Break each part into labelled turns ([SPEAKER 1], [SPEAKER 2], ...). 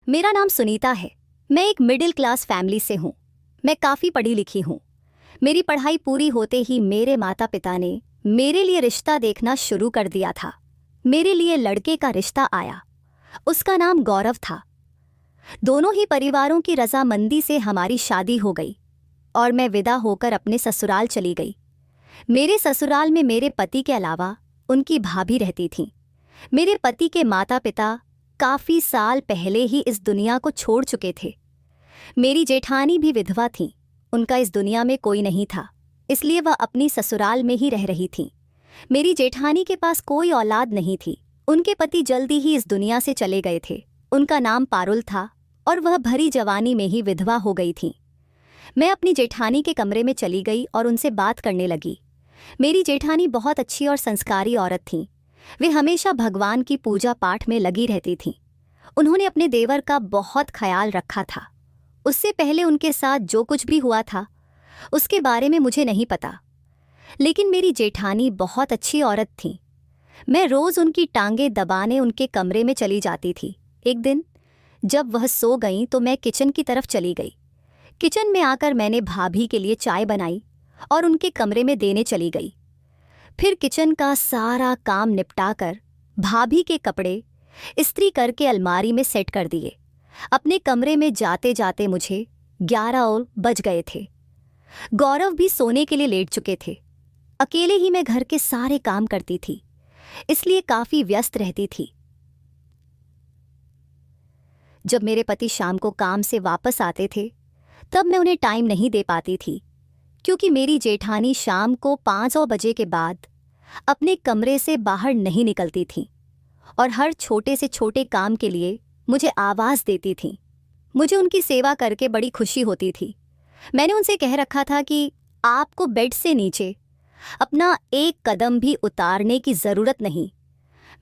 [SPEAKER 1] मेरा नाम सुनीता है। मैं एक मिडिल क्लास फैमिली से हूँ। मैं काफ़ी पढ़ी लिखी हूँ। मेरी पढ़ाई पूरी होते ही मेरे माता पिता ने मेरे लिए रिश्ता देखना शुरू कर दिया था। मेरे लिए लड़के का रिश्ता आया। उसका नाम गौरव था। दोनों ही परिवारों की रजामंदी से हमारी शादी हो गई और मैं विदा होकर अपने ससुराल चली गई। मेरे ससुराल में मेरे पति के अलावा उनकी भाभी रहती थीं। मेरे पति के माता पिता काफ़ी साल पहले ही इस दुनिया को छोड़ चुके थे। मेरी जेठानी भी विधवा थीं। उनका इस दुनिया में कोई नहीं था, इसलिए वह अपनी ससुराल में ही रह रही थीं। मेरी जेठानी के पास कोई औलाद नहीं थी। उनके पति जल्दी ही इस दुनिया से चले गए थे। उनका नाम पारुल था और वह भरी जवानी में ही विधवा हो गई थीं। मैं अपनी जेठानी के कमरे में चली गई और उनसे बात करने लगी। मेरी जेठानी बहुत अच्छी और संस्कारी औरत थीं। वे हमेशा भगवान की पूजा पाठ में लगी रहती थीं। उन्होंने अपने देवर का बहुत ख्याल रखा था। उससे पहले उनके साथ जो कुछ भी हुआ था उसके बारे में मुझे नहीं पता, लेकिन मेरी जेठानी बहुत अच्छी औरत थी। मैं रोज़ उनकी टांगें दबाने उनके कमरे में चली जाती थी। एक दिन जब वह सो गईं तो मैं किचन की तरफ चली गई। किचन में आकर मैंने भाभी के लिए चाय बनाई और उनके कमरे में देने चली गई। फिर किचन का सारा काम निपटाकर भाभी के कपड़े इस्त्री करके अलमारी में सेट कर दिए। अपने कमरे में जाते जाते मुझे 11 और बज गए थे। गौरव भी सोने के लिए लेट चुके थे। अकेले ही मैं घर के सारे काम करती थी, इसलिए काफ़ी व्यस्त रहती थी। जब मेरे पति शाम को काम से वापस आते थे तब मैं उन्हें टाइम नहीं दे पाती थी, क्योंकि मेरी जेठानी शाम को 5 बजे के बाद अपने कमरे से बाहर नहीं निकलती थीं और हर छोटे से छोटे काम के लिए मुझे आवाज़ देती थीं। मुझे उनकी सेवा करके बड़ी खुशी होती थी। मैंने उनसे कह रखा था कि आपको बेड से नीचे अपना एक कदम भी उतारने की ज़रूरत नहीं,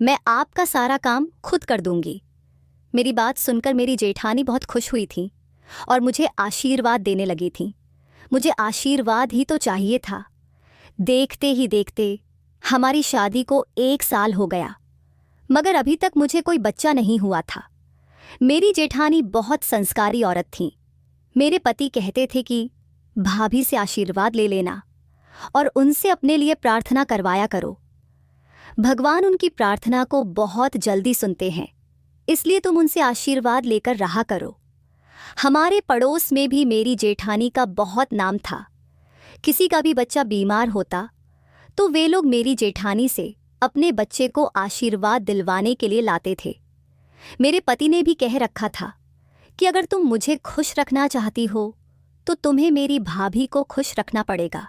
[SPEAKER 1] मैं आपका सारा काम खुद कर दूंगी। मेरी बात सुनकर मेरी जेठानी बहुत खुश हुई थी और मुझे आशीर्वाद देने लगी थी। मुझे आशीर्वाद ही तो चाहिए था। देखते ही देखते हमारी शादी को 1 साल हो गया, मगर अभी तक मुझे कोई बच्चा नहीं हुआ था। मेरी जेठानी बहुत संस्कारी औरत थीं। मेरे पति कहते थे कि भाभी से आशीर्वाद ले लेना और उनसे अपने लिए प्रार्थना करवाया करो। भगवान उनकी प्रार्थना को बहुत जल्दी सुनते हैं, इसलिए तुम उनसे आशीर्वाद लेकर रहा करो। हमारे पड़ोस में भी मेरी जेठानी का बहुत नाम था। किसी का भी बच्चा बीमार होता तो वे लोग मेरी जेठानी से अपने बच्चे को आशीर्वाद दिलवाने के लिए लाते थे। मेरे पति ने भी कह रखा था कि अगर तुम मुझे खुश रखना चाहती हो तो तुम्हें मेरी भाभी को खुश रखना पड़ेगा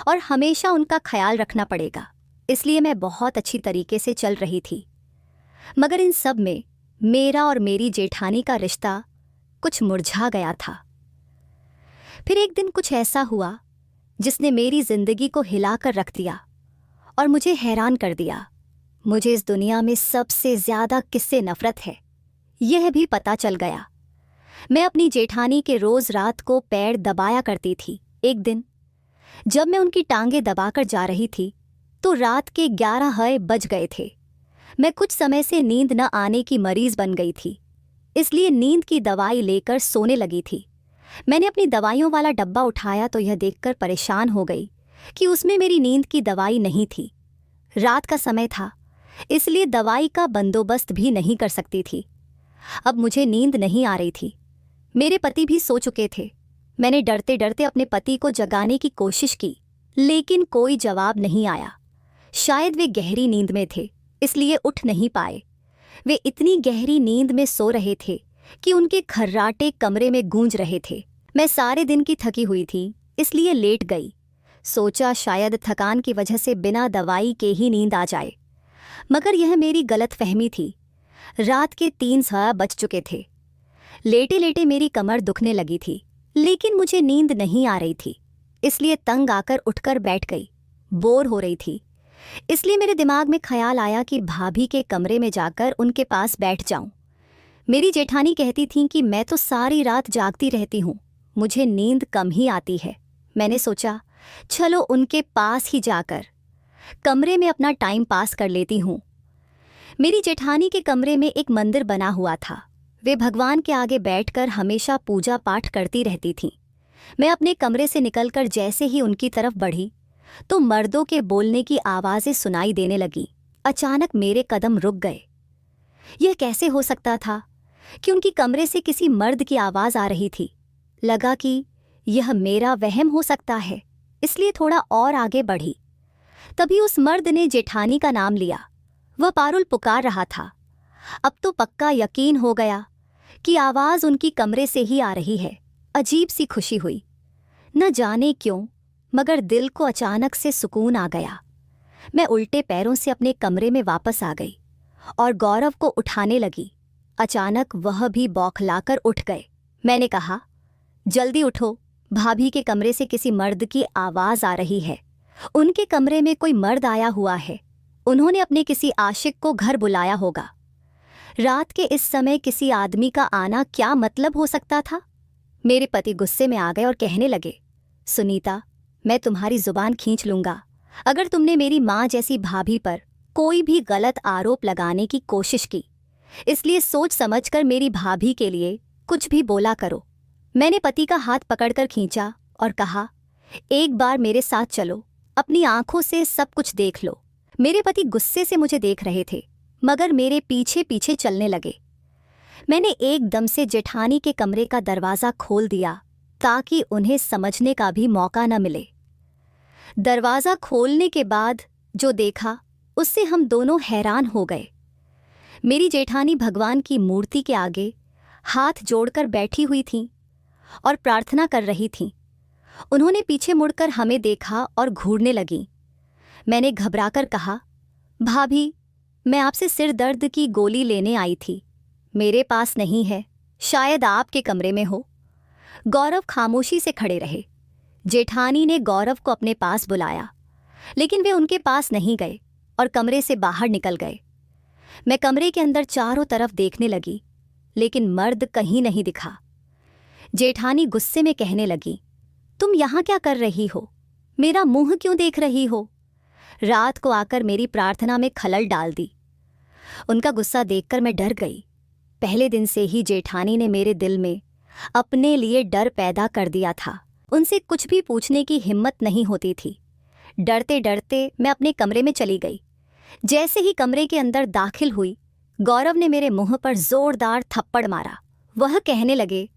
[SPEAKER 1] और हमेशा उनका ख्याल रखना पड़ेगा। इसलिए मैं बहुत अच्छी तरीके से चल रही थी, मगर इन सब में मेरा और मेरी जेठानी का रिश्ता कुछ मुरझा गया था। फिर एक दिन कुछ ऐसा हुआ जिसने मेरी जिंदगी को हिलाकर रख दिया और मुझे हैरान कर दिया। मुझे इस दुनिया में सबसे ज़्यादा किससे नफरत है, यह भी पता चल गया। मैं अपनी जेठानी के रोज़ रात को पैर दबाया करती थी। एक दिन जब मैं उनकी टांगें दबाकर जा रही थी तो रात के 11 बज गए थे। मैं कुछ समय से नींद न आने की मरीज़ बन गई थी, इसलिए नींद की दवाई लेकर सोने लगी थी। मैंने अपनी दवाइयों वाला डब्बा उठाया तो यह देखकर परेशान हो गई कि उसमें मेरी नींद की दवाई नहीं थी। रात का समय था, इसलिए दवाई का बंदोबस्त भी नहीं कर सकती थी। अब मुझे नींद नहीं आ रही थी। मेरे पति भी सो चुके थे। मैंने डरते डरते अपने पति को जगाने की कोशिश की, लेकिन कोई जवाब नहीं आया। शायद वे गहरी नींद में थे, इसलिए उठ नहीं पाए। वे इतनी गहरी नींद में सो रहे थे कि उनके खर्राटे कमरे में गूंज रहे थे। मैं सारे दिन की थकी हुई थी, इसलिए लेट गई। सोचा शायद थकान की वजह से बिना दवाई के ही नींद आ जाए, मगर यह मेरी गलतफहमी थी। रात के 3 बज चुके थे। लेटे लेटे मेरी कमर दुखने लगी थी, लेकिन मुझे नींद नहीं आ रही थी, इसलिए तंग आकर उठकर बैठ गई। बोर हो रही थी, इसलिए मेरे दिमाग में ख्याल आया कि भाभी के कमरे में जाकर उनके पास बैठ जाऊं। मेरी जेठानी कहती थीं कि मैं तो सारी रात जागती रहती हूँ, मुझे नींद कम ही आती है। मैंने सोचा चलो उनके पास ही जाकर कमरे में अपना टाइम पास कर लेती हूँ। मेरी जेठानी के कमरे में एक मंदिर बना हुआ था। वे भगवान के आगे बैठकर हमेशा पूजा पाठ करती रहती थीं। मैं अपने कमरे से निकलकर जैसे ही उनकी तरफ बढ़ी तो मर्दों के बोलने की आवाज़ें सुनाई देने लगीं। अचानक मेरे कदम रुक गए। यह कैसे हो सकता था कि उनकी कमरे से किसी मर्द की आवाज़ आ रही थी। लगा कि यह मेरा वहम हो सकता है, इसलिए थोड़ा और आगे बढ़ी। तभी उस मर्द ने जेठानी का नाम लिया। वह पारुल पुकार रहा था। अब तो पक्का यकीन हो गया कि आवाज़ उनकी कमरे से ही आ रही है। अजीब सी खुशी हुई, न जाने क्यों, मगर दिल को अचानक से सुकून आ गया। मैं उल्टे पैरों से अपने कमरे में वापस आ गई और गौरव को उठाने लगी। अचानक वह भी बौखलाकर उठ गए। मैंने कहा, जल्दी उठो, भाभी के कमरे से किसी मर्द की आवाज़ आ रही है। उनके कमरे में कोई मर्द आया हुआ है। उन्होंने अपने किसी आशिक को घर बुलाया होगा। रात के इस समय किसी आदमी का आना क्या मतलब हो सकता था? मेरे पति गुस्से में आ गए और कहने लगे, सुनीता, मैं तुम्हारी जुबान खींच लूंगा अगर तुमने मेरी माँ जैसी भाभी पर कोई भी गलत आरोप लगाने की कोशिश की। इसलिए सोच समझकर मेरी भाभी के लिए कुछ भी बोला करो। मैंने पति का हाथ पकड़कर खींचा और कहा, एक बार मेरे साथ चलो, अपनी आंखों से सब कुछ देख लो। मेरे पति गुस्से से मुझे देख रहे थे, मगर मेरे पीछे पीछे चलने लगे। मैंने एकदम से जेठानी के कमरे का दरवाज़ा खोल दिया ताकि उन्हें समझने का भी मौका न मिले। दरवाज़ा खोलने के बाद जो देखा उससे हम दोनों हैरान हो गए। मेरी जेठानी भगवान की मूर्ति के आगे हाथ जोड़कर बैठी हुई थीं और प्रार्थना कर रही थीं। उन्होंने पीछे मुड़कर हमें देखा और घूरने लगीं। मैंने घबराकर कहा, भाभी, मैं आपसे सिर दर्द की गोली लेने आई थी। मेरे पास नहीं है, शायद आपके कमरे में हो। गौरव खामोशी से खड़े रहे। जेठानी ने गौरव को अपने पास बुलाया, लेकिन वे उनके पास नहीं गए और कमरे से बाहर निकल गए। मैं कमरे के अंदर चारों तरफ देखने लगी, लेकिन मर्द कहीं नहीं दिखा। जेठानी गुस्से में कहने लगी, तुम यहाँ क्या कर रही हो? मेरा मुंह क्यों देख रही हो? रात को आकर मेरी प्रार्थना में खलल डाल दी। उनका गुस्सा देखकर मैं डर गई। पहले दिन से ही जेठानी ने मेरे दिल में अपने लिए डर पैदा कर दिया था। उनसे कुछ भी पूछने की हिम्मत नहीं होती थी। डरते डरते मैं अपने कमरे में चली गई। जैसे ही कमरे के अंदर दाखिल हुई, गौरव ने मेरे मुंह पर जोरदार थप्पड़ मारा। वह कहने लगे,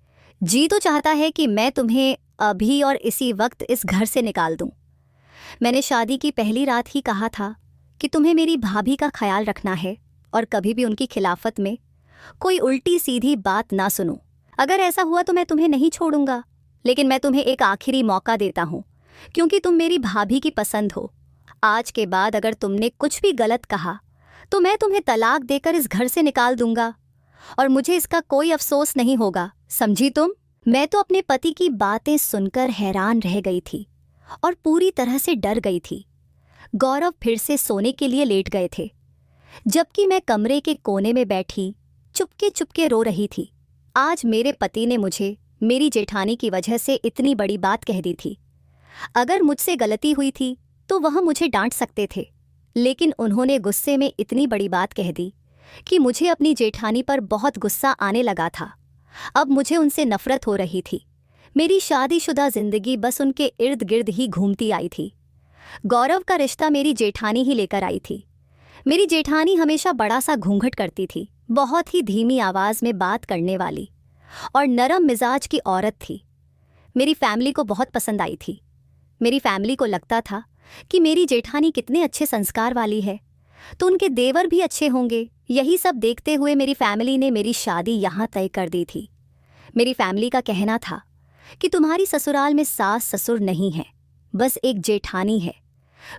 [SPEAKER 1] जी तो चाहता है कि मैं तुम्हें अभी और इसी वक्त इस घर से निकाल दूं। मैंने शादी की पहली रात ही कहा था कि तुम्हें मेरी भाभी का ख्याल रखना है और कभी भी उनकी खिलाफत में कोई उल्टी सीधी बात ना सुनो। अगर ऐसा हुआ तो मैं तुम्हें नहीं छोड़ूंगा, लेकिन मैं तुम्हें एक आखिरी मौका देता हूँ, क्योंकि तुम मेरी भाभी की पसंद हो। आज के बाद अगर तुमने कुछ भी गलत कहा तो मैं तुम्हें तलाक देकर इस घर से निकाल दूंगा और मुझे इसका कोई अफसोस नहीं होगा, समझी तुम? मैं तो अपने पति की बातें सुनकर हैरान रह गई थी और पूरी तरह से डर गई थी। गौरव फिर से सोने के लिए लेट गए थे, जबकि मैं कमरे के कोने में बैठी चुपके चुपके रो रही थी। आज मेरे पति ने मुझे मेरी जेठानी की वजह से इतनी बड़ी बात कह दी थी। अगर मुझसे गलती हुई थी तो वह मुझे डांट सकते थे, लेकिन उन्होंने गुस्से में इतनी बड़ी बात कह दी कि मुझे अपनी जेठानी पर बहुत गुस्सा आने लगा था। अब मुझे उनसे नफरत हो रही थी। मेरी शादीशुदा जिंदगी बस उनके इर्द गिर्द ही घूमती आई थी। गौरव का रिश्ता मेरी जेठानी ही लेकर आई थी। मेरी जेठानी हमेशा बड़ा सा घूंघट करती थी, बहुत ही धीमी आवाज़ में बात करने वाली और नरम मिजाज की औरत थी। मेरी फैमिली को बहुत पसंद आई थी। मेरी फैमिली को लगता था कि मेरी जेठानी कितने अच्छे संस्कार वाली है, तो उनके देवर भी अच्छे होंगे। यही सब देखते हुए मेरी फैमिली ने मेरी शादी यहाँ तय कर दी थी। मेरी फैमिली का कहना था कि तुम्हारी ससुराल में सास ससुर नहीं है, बस एक जेठानी है।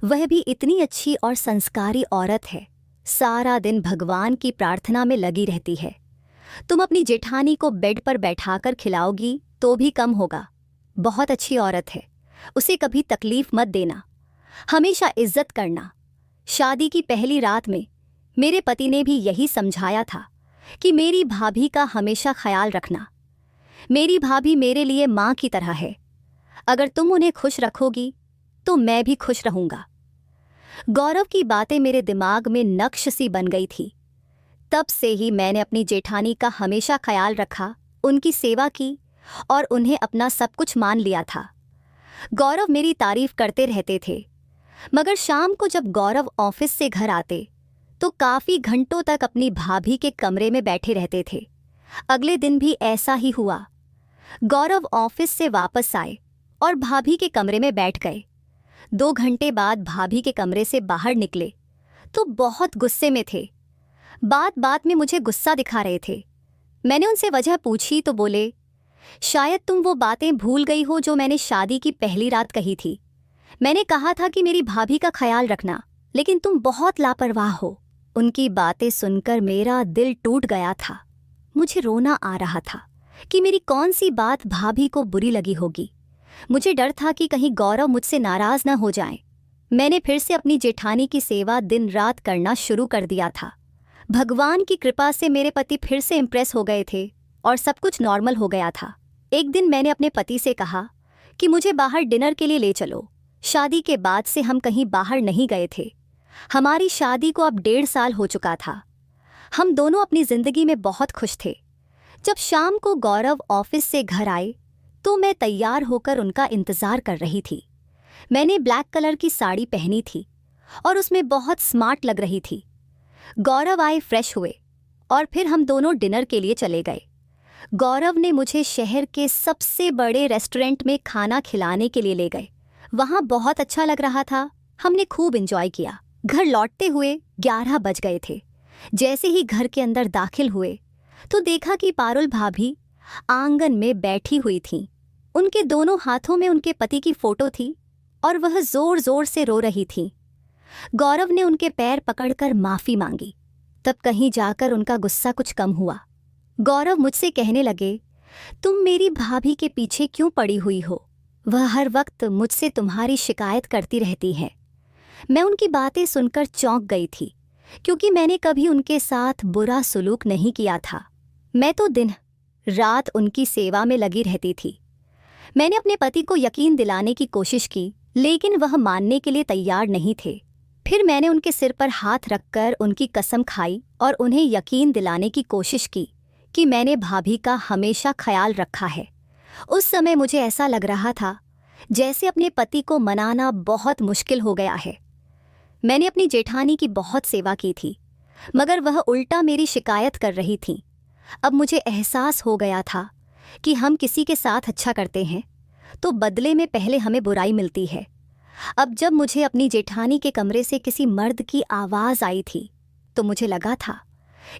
[SPEAKER 1] वह भी इतनी अच्छी और संस्कारी औरत है, सारा दिन भगवान की प्रार्थना में लगी रहती है। तुम अपनी जेठानी को बेड पर बैठाकर खिलाओगी तो भी कम होगा। बहुत अच्छी औरत है, उसे कभी तकलीफ मत देना, हमेशा इज्जत करना। शादी की पहली रात में मेरे पति ने भी यही समझाया था कि मेरी भाभी का हमेशा ख्याल रखना। मेरी भाभी मेरे लिए माँ की तरह है। अगर तुम उन्हें खुश रखोगी तो मैं भी खुश रहूँगा। गौरव की बातें मेरे दिमाग में नक्श सी बन गई थी। तब से ही मैंने अपनी जेठानी का हमेशा ख्याल रखा, उनकी सेवा की और उन्हें अपना सब कुछ मान लिया था। गौरव मेरी तारीफ करते रहते थे, मगर शाम को जब गौरव ऑफिस से घर आते तो काफ़ी घंटों तक अपनी भाभी के कमरे में बैठे रहते थे। अगले दिन भी ऐसा ही हुआ। गौरव ऑफिस से वापस आए और भाभी के कमरे में बैठ गए। 2 घंटे बाद भाभी के कमरे से बाहर निकले तो बहुत गुस्से में थे। बात बात में मुझे गुस्सा दिखा रहे थे। मैंने उनसे वजह पूछी तो बोले, शायद तुम वो बातें भूल गई हो जो मैंने शादी की पहली रात कही थी। मैंने कहा था कि मेरी भाभी का ख्याल रखना, लेकिन तुम बहुत लापरवाह हो। उनकी बातें सुनकर मेरा दिल टूट गया था। मुझे रोना आ रहा था कि मेरी कौन सी बात भाभी को बुरी लगी होगी। मुझे डर था कि कहीं गौरव मुझसे नाराज न हो जाएं। मैंने फिर से अपनी जेठानी की सेवा दिन रात करना शुरू कर दिया था। भगवान की कृपा से मेरे पति फिर से इम्प्रेस हो गए थे और सब कुछ नॉर्मल हो गया था। एक दिन मैंने अपने पति से कहा कि मुझे बाहर डिनर के लिए ले चलो। शादी के बाद से हम कहीं बाहर नहीं गए थे। हमारी शादी को अब 1.5 साल हो चुका था। हम दोनों अपनी जिंदगी में बहुत खुश थे। जब शाम को गौरव ऑफिस से घर आए तो मैं तैयार होकर उनका इंतजार कर रही थी। मैंने ब्लैक कलर की साड़ी पहनी थी और उसमें बहुत स्मार्ट लग रही थी। गौरव आए, फ्रेश हुए और फिर हम दोनों डिनर के लिए चले गए। गौरव ने मुझे शहर के सबसे बड़े रेस्टोरेंट में खाना खिलाने के लिए ले गए। वहाँ बहुत अच्छा लग रहा था। हमने खूब एंजॉय किया। घर लौटते हुए 11 बज गए थे। जैसे ही घर के अंदर दाखिल हुए तो देखा कि पारुल भाभी आंगन में बैठी हुई थीं। उनके दोनों हाथों में उनके पति की फोटो थी और वह जोर जोर से रो रही थीं। गौरव ने उनके पैर पकड़कर माफ़ी मांगी। तब कहीं जाकर उनका गुस्सा कुछ कम हुआ। गौरव मुझसे कहने लगे, तुम मेरी भाभी के पीछे क्यों पड़ी हुई हो? वह हर वक्त मुझसे तुम्हारी शिकायत करती रहती है। मैं उनकी बातें सुनकर चौंक गई थी, क्योंकि मैंने कभी उनके साथ बुरा सलूक नहीं किया था। मैं तो दिन रात उनकी सेवा में लगी रहती थी। मैंने अपने पति को यकीन दिलाने की कोशिश की, लेकिन वह मानने के लिए तैयार नहीं थे। फिर मैंने उनके सिर पर हाथ रखकर उनकी कसम खाई और उन्हें यकीन दिलाने की कोशिश की कि मैंने भाभी का हमेशा ख्याल रखा है। उस समय मुझे ऐसा लग रहा था जैसे अपने पति को मनाना बहुत मुश्किल हो गया है। मैंने अपनी जेठानी की बहुत सेवा की थी, मगर वह उल्टा मेरी शिकायत कर रही थी। अब मुझे एहसास हो गया था कि हम किसी के साथ अच्छा करते हैं तो बदले में पहले हमें बुराई मिलती है। अब जब मुझे अपनी जेठानी के कमरे से किसी मर्द की आवाज़ आई थी तो मुझे लगा था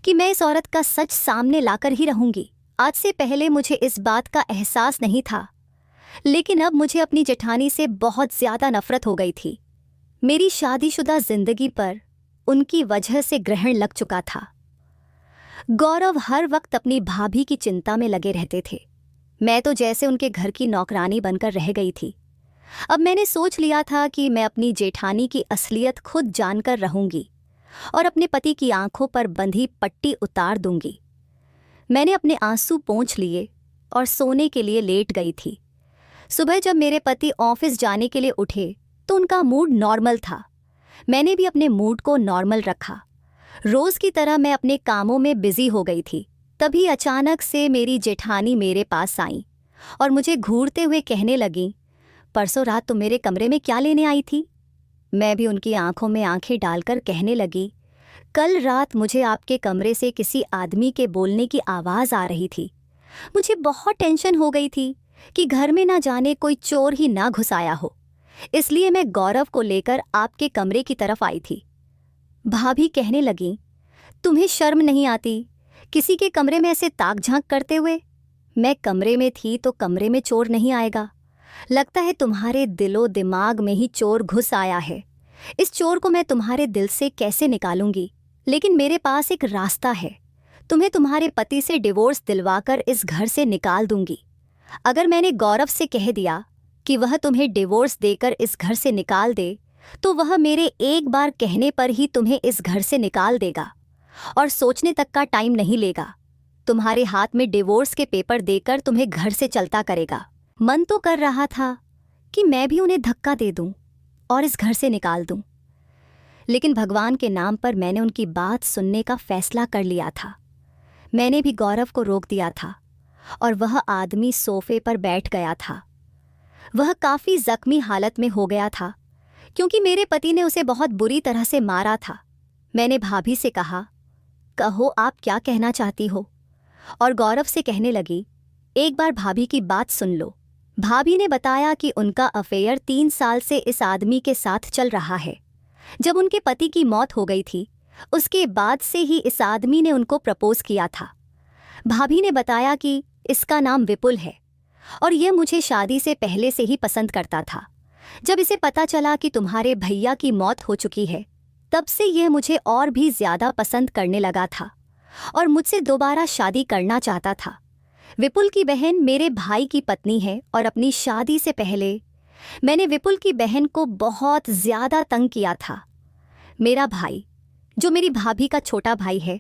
[SPEAKER 1] कि मैं इस औरत का सच सामने लाकर ही रहूंगी। आज से पहले मुझे इस बात का एहसास नहीं था, लेकिन अब मुझे अपनी जेठानी से बहुत ज़्यादा नफरत हो गई थी। मेरी शादीशुदा जिंदगी पर उनकी वजह से ग्रहण लग चुका था। गौरव हर वक्त अपनी भाभी की चिंता में लगे रहते थे। मैं तो जैसे उनके घर की नौकरानी बनकर रह गई थी। अब मैंने सोच लिया था कि मैं अपनी जेठानी की असलियत खुद जानकर रहूंगी और अपने पति की आंखों पर बंधी पट्टी उतार दूंगी। मैंने अपने आंसू पोंछ लिए और सोने के लिए लेट गई थी। सुबह जब मेरे पति ऑफिस जाने के लिए उठे तो उनका मूड नॉर्मल था। मैंने भी अपने मूड को नॉर्मल रखा। रोज़ की तरह मैं अपने कामों में बिजी हो गई थी। तभी अचानक से मेरी जेठानी मेरे पास आई और मुझे घूरते हुए कहने लगी, परसों रात तुम मेरे कमरे में क्या लेने आई थी? मैं भी उनकी आंखों में आंखें डालकर कहने लगी, कल रात मुझे आपके कमरे से किसी आदमी के बोलने की आवाज़ आ रही थी। मुझे बहुत टेंशन हो गई थी कि घर में ना जाने कोई चोर ही ना घुस आया हो, इसलिए मैं गौरव को लेकर आपके कमरे की तरफ आई थी। भाभी कहने लगी, तुम्हें शर्म नहीं आती किसी के कमरे में ऐसे ताक झांक करते हुए? मैं कमरे में थी तो कमरे में चोर नहीं आएगा। लगता है तुम्हारे दिलो दिमाग में ही चोर घुस आया है। इस चोर को मैं तुम्हारे दिल से कैसे निकालूंगी? लेकिन मेरे पास एक रास्ता है। तुम्हें तुम्हारे पति से डिवोर्स दिलवाकर इस घर से निकाल दूंगी। अगर मैंने गौरव से कह दिया कि वह तुम्हें डिवोर्स देकर इस घर से निकाल दे तो वह मेरे एक बार कहने पर ही तुम्हें इस घर से निकाल देगा और सोचने तक का टाइम नहीं लेगा। तुम्हारे हाथ में डिवोर्स के पेपर देकर तुम्हें घर से चलता करेगा। मन तो कर रहा था कि मैं भी उन्हें धक्का दे दूं और इस घर से निकाल दूं, लेकिन भगवान के नाम पर मैंने उनकी बात सुनने का फैसला कर लिया था। मैंने भी गौरव को रोक दिया था और वह आदमी सोफे पर बैठ गया था। वह काफ़ी जख्मी हालत में हो गया था क्योंकि मेरे पति ने उसे बहुत बुरी तरह से मारा था। मैंने भाभी से कहा, कहो आप क्या कहना चाहती हो? और गौरव से कहने लगी, एक बार भाभी की बात सुन लो। भाभी ने बताया कि उनका अफेयर 3 साल से इस आदमी के साथ चल रहा है। जब उनके पति की मौत हो गई थी, उसके बाद से ही इस आदमी ने उनको प्रपोज किया था। भाभी ने बताया कि इसका नाम विपुल है और यह मुझे शादी से पहले से ही पसंद करता था। जब इसे पता चला कि तुम्हारे भैया की मौत हो चुकी है, तब से यह मुझे और भी ज़्यादा पसंद करने लगा था और मुझसे दोबारा शादी करना चाहता था। विपुल की बहन मेरे भाई की पत्नी है और अपनी शादी से पहले मैंने विपुल की बहन को बहुत ज़्यादा तंग किया था। मेरा भाई, जो मेरी भाभी का छोटा भाई है,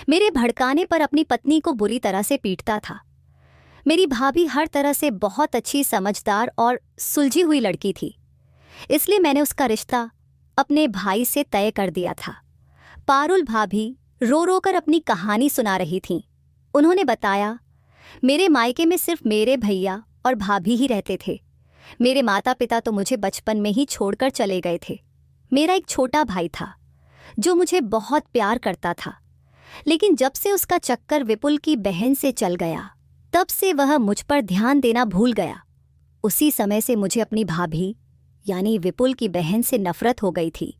[SPEAKER 1] मेरे भड़काने पर अपनी पत्नी को बुरी तरह से पीटता था। मेरी भाभी हर तरह से बहुत अच्छी, समझदार और सुलझी हुई लड़की थी, इसलिए मैंने उसका रिश्ता अपने भाई से तय कर दिया था। पारुल भाभी रो रो कर अपनी कहानी सुना रही थीं। उन्होंने बताया, मेरे मायके में सिर्फ मेरे भैया और भाभी ही रहते थे। मेरे माता पिता तो मुझे बचपन में ही छोड़कर चले गए थे। मेरा एक छोटा भाई था जो मुझे बहुत प्यार करता था, लेकिन जब से उसका चक्कर विपुल की बहन से चल गया, तब से वह मुझ पर ध्यान देना भूल गया। उसी समय से मुझे अपनी भाभी यानी विपुल की बहन से नफरत हो गई थी,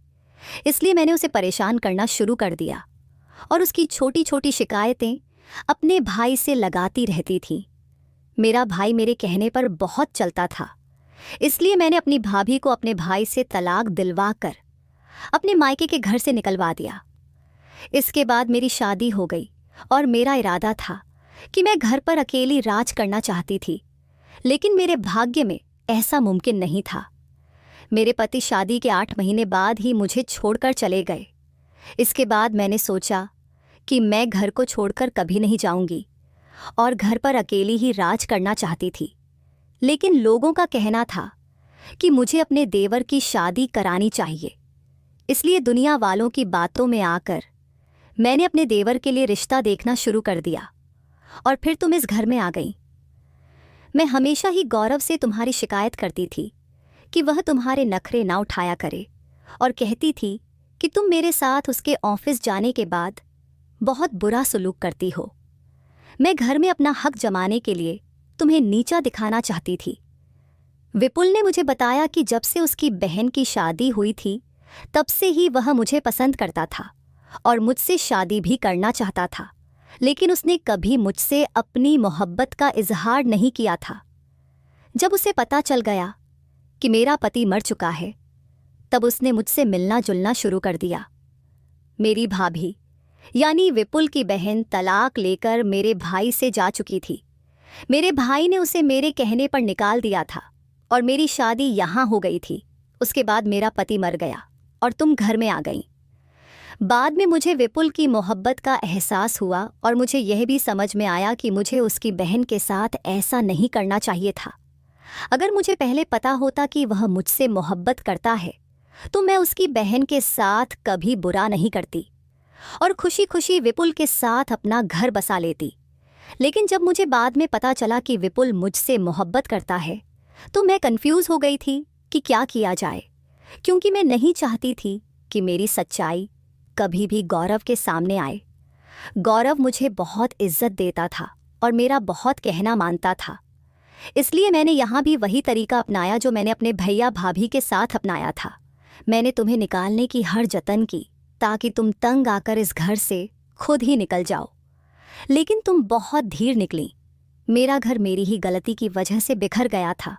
[SPEAKER 1] इसलिए मैंने उसे परेशान करना शुरू कर दिया और उसकी छोटी छोटी शिकायतें अपने भाई से लगाती रहती थी। मेरा भाई मेरे कहने पर बहुत चलता था, इसलिए मैंने अपनी भाभी को अपने भाई से तलाक दिलवा कर अपने मायके के घर से निकलवा दिया। इसके बाद मेरी शादी हो गई और मेरा इरादा था कि मैं घर पर अकेली राज करना चाहती थी, लेकिन मेरे भाग्य में ऐसा मुमकिन नहीं था। मेरे पति शादी के 8 महीने बाद ही मुझे छोड़कर चले गए। इसके बाद मैंने सोचा कि मैं घर को छोड़कर कभी नहीं जाऊंगी और घर पर अकेली ही राज करना चाहती थी, लेकिन लोगों का कहना था कि मुझे अपने देवर की शादी करानी चाहिए। इसलिए दुनिया वालों की बातों में आकर मैंने अपने देवर के लिए रिश्ता देखना शुरू कर दिया और फिर तुम इस घर में आ गई। मैं हमेशा ही गौरव से तुम्हारी शिकायत करती थी कि वह तुम्हारे नखरे ना उठाया करे और कहती थी कि तुम मेरे साथ उसके ऑफिस जाने के बाद बहुत बुरा सलूक करती हो। मैं घर में अपना हक जमाने के लिए तुम्हें नीचा दिखाना चाहती थी। विपुल ने मुझे बताया कि जब से उसकी बहन की शादी हुई थी, तब से ही वह मुझे पसंद करता था और मुझसे शादी भी करना चाहता था, लेकिन उसने कभी मुझसे अपनी मोहब्बत का इजहार नहीं किया था। जब उसे पता चल गया कि मेरा पति मर चुका है, तब उसने मुझसे मिलना जुलना शुरू कर दिया। मेरी भाभी यानी विपुल की बहन तलाक लेकर मेरे भाई से जा चुकी थी। मेरे भाई ने उसे मेरे कहने पर निकाल दिया था और मेरी शादी यहाँ हो गई थी। उसके बाद मेरा पति मर गया और तुम घर में आ गई। बाद में मुझे विपुल की मोहब्बत का एहसास हुआ और मुझे यह भी समझ में आया कि मुझे उसकी बहन के साथ ऐसा नहीं करना चाहिए था। अगर मुझे पहले पता होता कि वह मुझसे मोहब्बत करता है, तो मैं उसकी बहन के साथ कभी बुरा नहीं करती और खुशी खुशी विपुल के साथ अपना घर बसा लेती। लेकिन जब मुझे बाद में पता चला कि विपुल मुझसे मोहब्बत करता है, तो मैं कंफ्यूज हो गई थी कि क्या किया जाए, क्योंकि मैं नहीं चाहती थी कि मेरी सच्चाई कभी भी गौरव के सामने आए। गौरव मुझे बहुत इज्जत देता था और मेरा बहुत कहना मानता था, इसलिए मैंने यहाँ भी वही तरीका अपनाया जो मैंने अपने भैया भाभी के साथ अपनाया था। मैंने तुम्हें निकालने की हर जतन की ताकि तुम तंग आकर इस घर से खुद ही निकल जाओ, लेकिन तुम बहुत धीर निकली। मेरा घर मेरी ही गलती की वजह से बिखर गया था।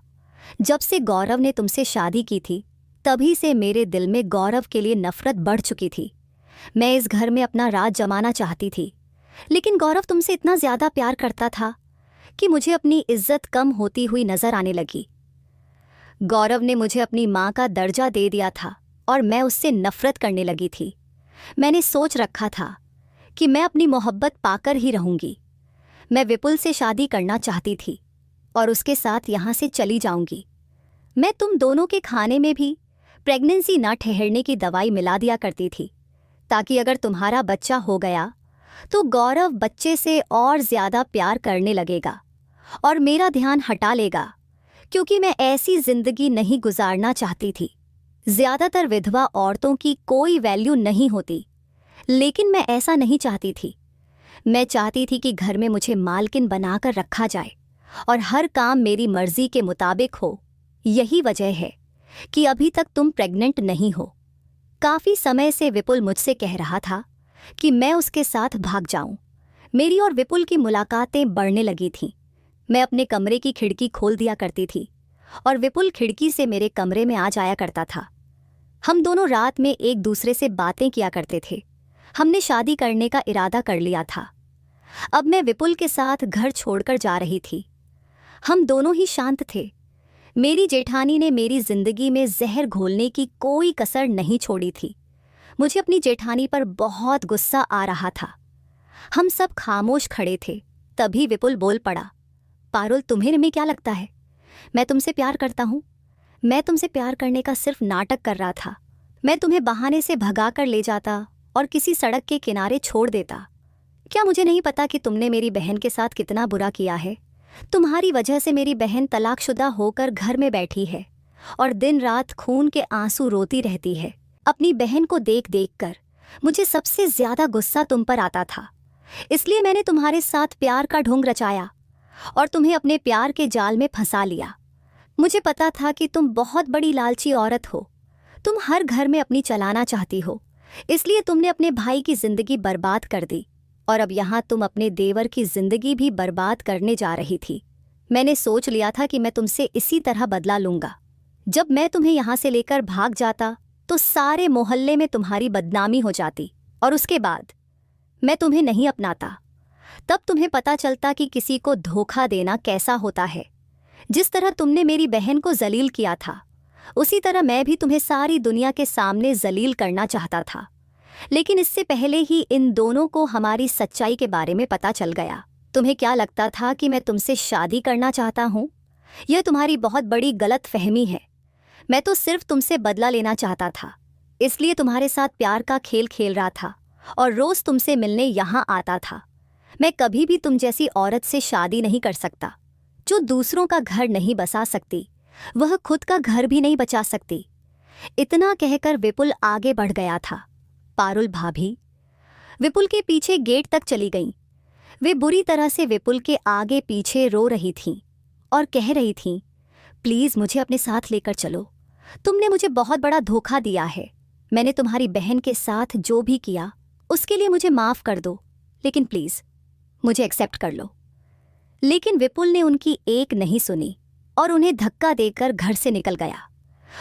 [SPEAKER 1] जब से गौरव ने तुमसे शादी की थी, तभी से मेरे दिल में गौरव के लिए नफरत बढ़ चुकी थी। मैं इस घर में अपना राज जमाना चाहती थी, लेकिन गौरव तुमसे इतना ज़्यादा प्यार करता था कि मुझे अपनी इज्जत कम होती हुई नजर आने लगी। गौरव ने मुझे अपनी माँ का दर्जा दे दिया था और मैं उससे नफरत करने लगी थी। मैंने सोच रखा था कि मैं अपनी मोहब्बत पाकर ही रहूंगी। मैं विपुल से शादी करना चाहती थी और उसके साथ यहाँ से चली जाऊंगी। मैं तुम दोनों के खाने में भी प्रेगनेंसी न ठहरने की दवाई मिला दिया करती थी, ताकि अगर तुम्हारा बच्चा हो गया तो गौरव बच्चे से और ज्यादा प्यार करने लगेगा और मेरा ध्यान हटा लेगा, क्योंकि मैं ऐसी जिंदगी नहीं गुजारना चाहती थी। ज्यादातर विधवा औरतों की कोई वैल्यू नहीं होती, लेकिन मैं ऐसा नहीं चाहती थी। मैं चाहती थी कि घर में मुझे मालकिन बनाकर रखा जाए और हर काम मेरी मर्जी के मुताबिक हो। यही वजह है कि अभी तक तुम प्रेग्नेंट नहीं हो। काफी समय से विपुल मुझसे कह रहा था कि मैं उसके साथ भाग जाऊं। मेरी और विपुल की मुलाकातें बढ़ने लगी थीं। मैं अपने कमरे की खिड़की खोल दिया करती थी और विपुल खिड़की से मेरे कमरे में आ जाया करता था। हम दोनों रात में एक दूसरे से बातें किया करते थे। हमने शादी करने का इरादा कर लिया था। अब मैं विपुल के साथ घर छोड़कर जा रही थी। हम दोनों ही शांत थे। मेरी जेठानी ने मेरी जिंदगी में जहर घोलने की कोई कसर नहीं छोड़ी थी। मुझे अपनी जेठानी पर बहुत गुस्सा आ रहा था। हम सब खामोश खड़े थे। तभी विपुल बोल पड़ा, पारुल, तुम्हें में क्या लगता है? मैं तुमसे प्यार करता हूँ। मैं तुमसे प्यार करने का सिर्फ नाटक कर रहा था। मैं तुम्हें बहाने से भगा कर ले जाता और किसी सड़क के किनारे छोड़ देता। क्या मुझे नहीं पता कि तुमने मेरी बहन के साथ कितना बुरा किया है? तुम्हारी वजह से मेरी बहन तलाकशुदा होकर घर में बैठी है और दिन रात खून के आंसू रोती रहती है। अपनी बहन को देख देख कर मुझे सबसे ज्यादा गुस्सा तुम पर आता था। इसलिए मैंने तुम्हारे साथ प्यार का ढोंग रचाया और तुम्हें अपने प्यार के जाल में फंसा लिया। मुझे पता था कि तुम बहुत बड़ी लालची औरत हो। तुम हर घर में अपनी चलाना चाहती हो, इसलिए तुमने अपने भाई की जिंदगी बर्बाद कर दी और अब यहाँ तुम अपने देवर की जिंदगी भी बर्बाद करने जा रही थी। मैंने सोच लिया था कि मैं तुमसे इसी तरह बदला लूंगा। जब मैं तुम्हें यहाँ से लेकर भाग जाता तो सारे मोहल्ले में तुम्हारी बदनामी हो जाती और उसके बाद मैं तुम्हें नहीं अपनाता। तब तुम्हें पता चलता कि किसी को धोखा देना कैसा होता है। जिस तरह तुमने मेरी बहन को जलील किया था, उसी तरह मैं भी तुम्हें सारी दुनिया के सामने जलील करना चाहता था। लेकिन इससे पहले ही इन दोनों को हमारी सच्चाई के बारे में पता चल गया। तुम्हें क्या लगता था कि मैं तुमसे शादी करना चाहता हूँ? यह तुम्हारी बहुत बड़ी गलत फहमी है। मैं तो सिर्फ तुमसे बदला लेना चाहता था, इसलिए तुम्हारे साथ प्यार का खेल खेल रहा था और रोज तुमसे मिलने यहाँ आता था। मैं कभी भी तुम जैसी औरत से शादी नहीं कर सकता, जो दूसरों का घर नहीं बसा सकती, वह खुद का घर भी नहीं बचा सकती। इतना कहकर विपुल आगे बढ़ गया था। पारुल भाभी विपुल के पीछे गेट तक चली गईं। वे बुरी तरह से विपुल के आगे पीछे रो रही थीं और कह रही थीं, प्लीज मुझे अपने साथ लेकर चलो। तुमने मुझे बहुत बड़ा धोखा दिया है। मैंने तुम्हारी बहन के साथ जो भी किया उसके लिए मुझे माफ कर दो, लेकिन प्लीज मुझे एक्सेप्ट कर लो। लेकिन विपुल ने उनकी एक नहीं सुनी और उन्हें धक्का देकर घर से निकल गया।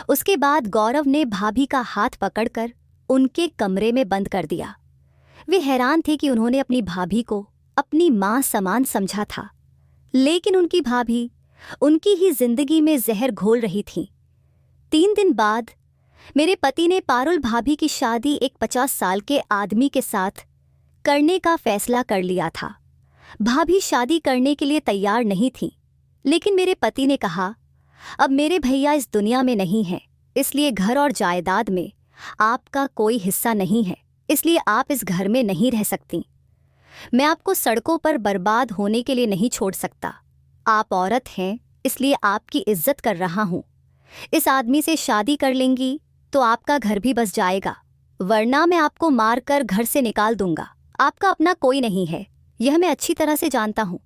[SPEAKER 1] उसके बाद गौरव ने भाभी का हाथ पकड़कर उनके कमरे में बंद कर दिया। वे हैरान थे कि उन्होंने अपनी भाभी को अपनी मां समान समझा था, लेकिन उनकी भाभी उनकी ही जिंदगी में जहर घोल रही थी। 3 दिन बाद मेरे पति ने पारुल भाभी की शादी एक 50 साल के आदमी के साथ करने का फैसला कर लिया था। भाभी शादी करने के लिए तैयार नहीं थी, लेकिन मेरे पति ने कहा, अब मेरे भैया इस दुनिया में नहीं हैं, इसलिए घर और जायदाद में आपका कोई हिस्सा नहीं है, इसलिए आप इस घर में नहीं रह सकती। मैं आपको सड़कों पर बर्बाद होने के लिए नहीं छोड़ सकता। आप औरत हैं, इसलिए आपकी इज्जत कर रहा हूँ। इस आदमी से शादी कर लेंगी तो आपका घर भी बस जाएगा, वरना मैं आपको मारकर घर से निकाल दूंगा। आपका अपना कोई नहीं है, यह मैं अच्छी तरह से जानता हूँ,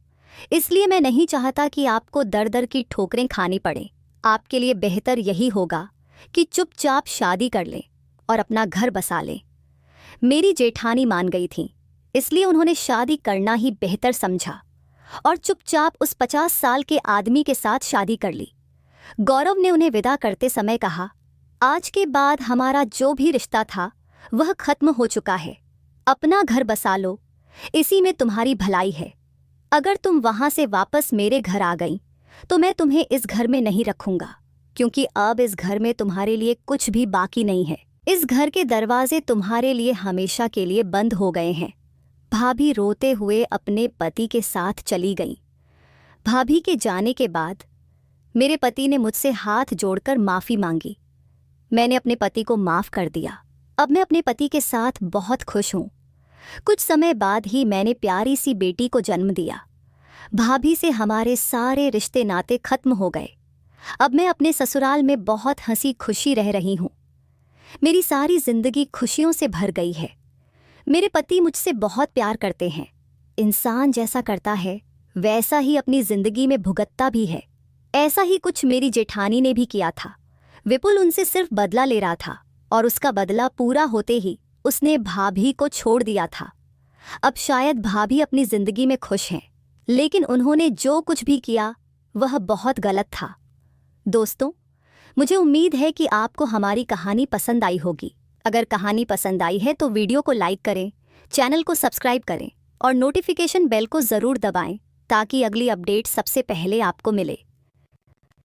[SPEAKER 1] इसलिए मैं नहीं चाहता कि आपको दर दर की ठोकरें खानी पड़े। आपके लिए बेहतर यही होगा कि चुपचाप शादी कर लें और अपना घर बसा लें। मेरी जेठानी मान गई थी, इसलिए उन्होंने शादी करना ही बेहतर समझा और चुपचाप उस 50 साल के आदमी के साथ शादी कर ली। गौरव ने उन्हें विदा करते समय कहा, आज के बाद हमारा जो भी रिश्ता था वह खत्म हो चुका है। अपना घर बसा लो, इसी में तुम्हारी भलाई है। अगर तुम वहां से वापस मेरे घर आ गई तो मैं तुम्हें इस घर में नहीं रखूंगा, क्योंकि अब इस घर में तुम्हारे लिए कुछ भी बाकी नहीं है। इस घर के दरवाजे तुम्हारे लिए हमेशा के लिए बंद हो गए हैं। भाभी रोते हुए अपने पति के साथ चली गईं। भाभी के जाने के बाद मेरे पति ने मुझसे हाथ जोड़कर माफ़ी मांगी। मैंने अपने पति को माफ कर दिया। अब मैं अपने पति के साथ बहुत खुश हूँ। कुछ समय बाद ही मैंने प्यारी सी बेटी को जन्म दिया। भाभी से हमारे सारे रिश्ते नाते खत्म हो गए। अब मैं अपने ससुराल में बहुत हंसी खुशी रह रही हूँ। मेरी सारी जिंदगी खुशियों से भर गई है। मेरे पति मुझसे बहुत प्यार करते हैं। इंसान जैसा करता है वैसा ही अपनी जिंदगी में भुगतता भी है। ऐसा ही कुछ मेरी जेठानी ने भी किया था। विपुल उनसे सिर्फ बदला ले रहा था और उसका बदला पूरा होते ही उसने भाभी को छोड़ दिया था। अब शायद भाभी अपनी जिंदगी में खुश हैं, लेकिन उन्होंने जो कुछ भी किया वह बहुत गलत था। दोस्तों, मुझे उम्मीद है कि आपको हमारी कहानी पसंद आई होगी। अगर कहानी पसंद आई है तो वीडियो को लाइक करें, चैनल को सब्सक्राइब करें और नोटिफिकेशन बेल को ज़रूर दबाएं ताकि अगली अपडेट सबसे पहले आपको मिले।